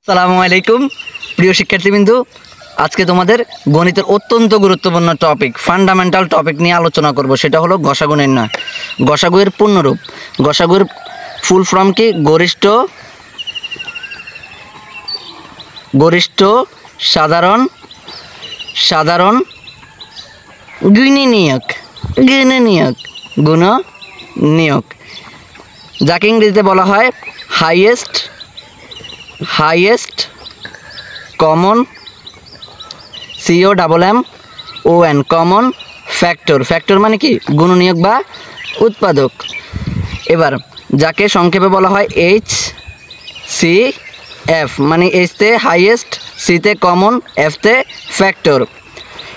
আসসালামু আলাইকুম প্রিয় শিক্ষার্থীবৃন্দু, আজকে তোমাদের গণিতের অত্যন্ত গুরুত্বপূর্ণ টপিক ফান্ডামেন্টাল টপিক নিয়ে আলোচনা করব। সেটা হলো গসাগু নির্ণয়। গসাগুয়ের পূর্ণরূপ। গসাগুয়ের ফুল ফর্ম কি? গরিষ্ঠ সাধারণ গুণনীয়ক, যাকে ইংরেজিতে বলা হয় highest common COMMON common factor মানে কি? গুণনীয়ক বা উৎপাদক। এবার যাকে সংক্ষেপে বলা হয় HCF, মানে H তে হাইয়েস্ট, C তে কমন, F তে ফ্যাক্টর।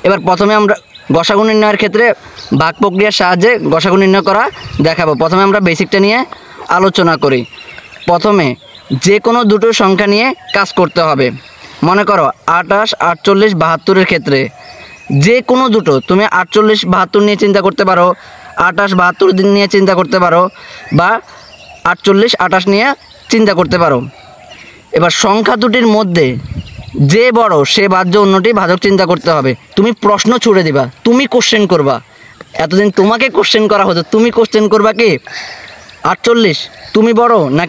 এবার প্রথমে আমরা গসাগু নির্ণয়ের ক্ষেত্রে ভাগ প্রক্রিয়ার সাহায্যে গসাগু নির্ণয় করা দেখাবো। প্রথমে আমরা বেসিকটা নিয়ে আলোচনা করি। প্রথমে যে কোনো দুটো সংখ্যা নিয়ে কাজ করতে হবে। মনে করো 28, 48, 72-এর ক্ষেত্রে যে কোনো দুটো, তুমি 48, 72 নিয়ে চিন্তা করতে পারো, 28, 72 নিয়ে চিন্তা করতে পারো, বা 48, 28 নিয়ে চিন্তা করতে পারো। এবার সংখ্যা দুটির মধ্যে যে বড় সে বাহ্য, অন্যটি ভাজক চিন্তা করতে হবে। তুমি প্রশ্ন ছুড়ে দিবা, তুমি কোশ্চেন করবা। এতদিন তোমাকে কোশ্চেন করা হতো, তুমি কোশ্চেন করবা কি 48 তুমি বড় না?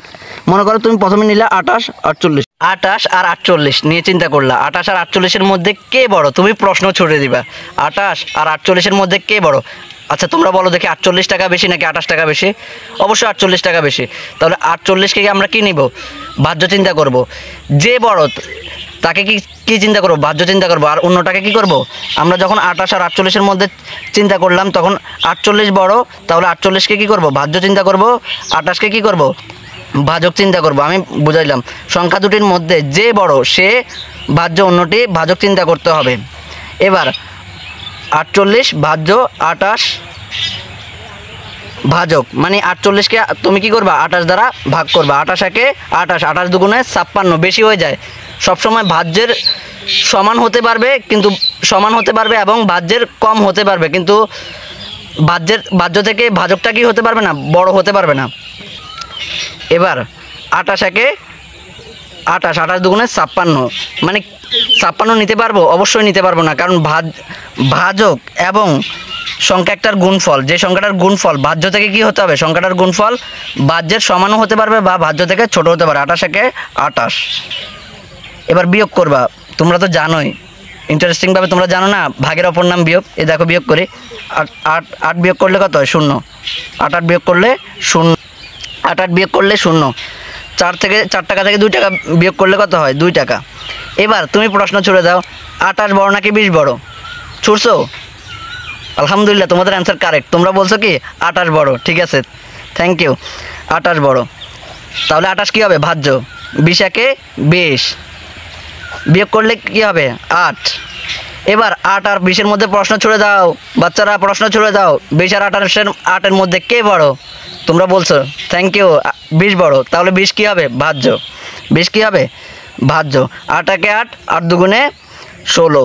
মনে করো তুমি প্রথমে নিলে 28, 48, 28 আর 48 নিয়ে চিন্তা করলা। 28 আর 48-এর মধ্যে কে বড়? তুমি প্রশ্ন ছুড়ে দিবা 28 আর 48-এর মধ্যে কে বড়। আচ্ছা তোমরা বলো দেখি, 48 টাকা বেশি নাকি 28 টাকা বেশি? অবশ্যই 48 টাকা বেশি। তাহলে 48-কে আমরা কি নিব? ভাজ্য চিন্তা করব। যে বড় তাকে কি চিন্তা করবো? ভাজ্য চিন্তা করবো। আর অন্যটাকে কি করব? আমরা যখন 28 আর 48-এর মধ্যে চিন্তা করলাম তখন 48 বড়, তাহলে 48-কে কী করব? ভাজ্য চিন্তা করব। 28-কে কী করব? ভাজক চিন্তা করব। আমি বুঝাইলাম, সংখ্যা দুটির মধ্যে যে বড় সে ভাজ্য, অন্যটি ভাজক চিন্তা করতে হবে। এবার 48 ভাজ্য 28 ভাজক, মানে 48-কে তুমি কি করবা? 28 দ্বারা ভাগ করবা। 28-একে 28 দুগুণে 56, বেশি হয়ে যায়। সবসময় ভাজ্যের সমান হতে পারবে এবং ভাজ্যের কম হতে পারবে, কিন্তু ভাজ্য থেকে ভাজকটা কি হতে পারবে না? বড় হতে পারবে না। এবার 28-একে 28 দুগুণে 56, মানে 56 নিতে পারবো? অবশ্যই নিতে পারবো না, কারণ ভাজক এবং সংখ্যা একটার গুণফল। যে সংখ্যাটার গুণফল ভাজ্য থেকে কি হতে হবে? সংখ্যাটার গুণফল ভাজ্যের সমানও হতে পারবে বা ভাজ্য থেকে ছোট হতে পারে। 28-একে 28। এবার বিয়োগ করবা। তোমরা তো জানোই, ইন্টারেস্টিংভাবে তোমরা জানো না, ভাগের অপর নাম বিয়োগ। এ দেখো বিয়োগ করি, 8 বিয়োগ করলে কত হয়? 0। 8 বিয়োগ করলে 0। 8 বিয়োগ করলে 0। 4 টাকা থেকে 2 টাকা বিয়োগ করলে কত হয়? 2 টাকা। এবার তুমি প্রশ্ন ছুড়ে দাও, 28 বড় নাকি 20 বড়? ছুড়ছো? আলহামদুলিল্লাহ, তোমাদের অ্যান্সার কারেক্ট। তোমরা বলছো কি 28 বড়। ঠিক আছে, থ্যাংক ইউ। 28 বড়, তাহলে 28 কী হবে? ভাজ্য। 20-একে 20 বিয়োগ করলে কি হবে? 8। এবার 8 আর 20-এর মধ্যে প্রশ্ন ছুড়ে দাও বাচ্চারা, প্রশ্ন ছুড়ে দাও। 20 আর 28-এর মধ্যে কে বড়? তোমরা বলছো, থ্যাংক ইউ, 20 বড়। তাহলে 20 কী হবে? ভাজ্য। 20 কী হবে? ভাজ্য। 8-একে 8, 8 দুগুণে 16,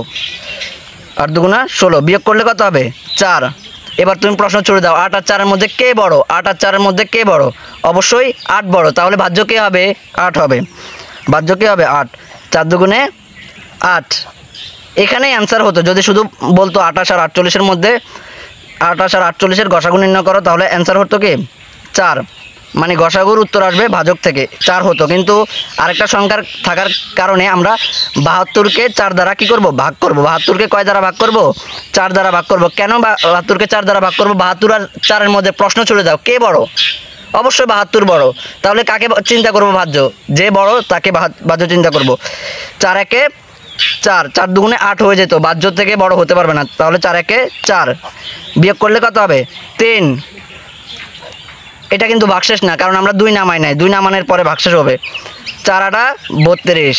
8 দুগুণা 16 বিয়োগ করলে কত হবে? 4। এবার তুমি প্রশ্ন ছুড়ে দাও, 8 আর 4-এর মধ্যে কে বড়? 8 আর 4-এর মধ্যে কে বড়? অবশ্যই 8 বড়। তাহলে ভাজ্য কে হবে? 8 হবে। ভাজ্য কে হবে? 8। 4 দুগুণে 8। এখানেই অ্যান্সার হতো যদি শুধু বলতো 28 আর 48-এর মধ্যে 28 আর 48-এর গসাগু নির্ণয় করো, তাহলে অ্যান্সার হতো কি 4, মানে গসাগুর উত্তর আসবে ভাজক থেকে 4 হতো। কিন্তু আরেকটা সংখ্যার থাকার কারণে আমরা 72-কে 4 দ্বারা কী করব? ভাগ করব। 72-কে কয় দ্বারা ভাগ করব? 4 দ্বারা ভাগ করব। কেন 72-কে 4 দ্বারা ভাগ করব? 72 আর 4-এর মধ্যে প্রশ্ন ছুড়ে দাও, কে বড়? অবশ্যই 72 বড়। তাহলে কাকে চিন্তা করব? ভাজ্য। যে বড় তাকে ভাজ্য চিন্তা করব। 4-একে 4, 4 দুগুণে 8 হয়ে যেত, ভাজ্য থেকে বড় হতে পারবে না। তাহলে 4-একে 4 বিয়োগ করলে কত হবে? 3। এটা কিন্তু ভাগশেষ না, কারণ আমরা 2 নামাই নাই, 2 নামানোর পরে ভাগশেষ হবে। 4-8 32,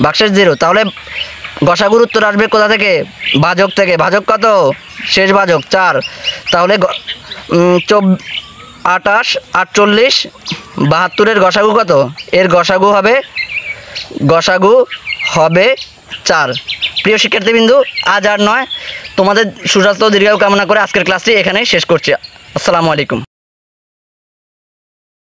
ভাগশেষ 0। তাহলে গসাগুর উত্তর আসবে কোথা থেকে? ভাজক থেকে। ভাজক কত? শেষ ভাজক 4। তাহলে 28, 48, 72-এর গসাগু কত? এর গসাগু হবে 4। প্রিয় শিক্ষার্থীবৃন্দু, আজ আর নয়, তোমাদের সুস্বাস্থ্য দীর্ঘায়ু কামনা করে আজকের ক্লাসটি এখানেই শেষ করছি। আসসালামু আলাইকুম।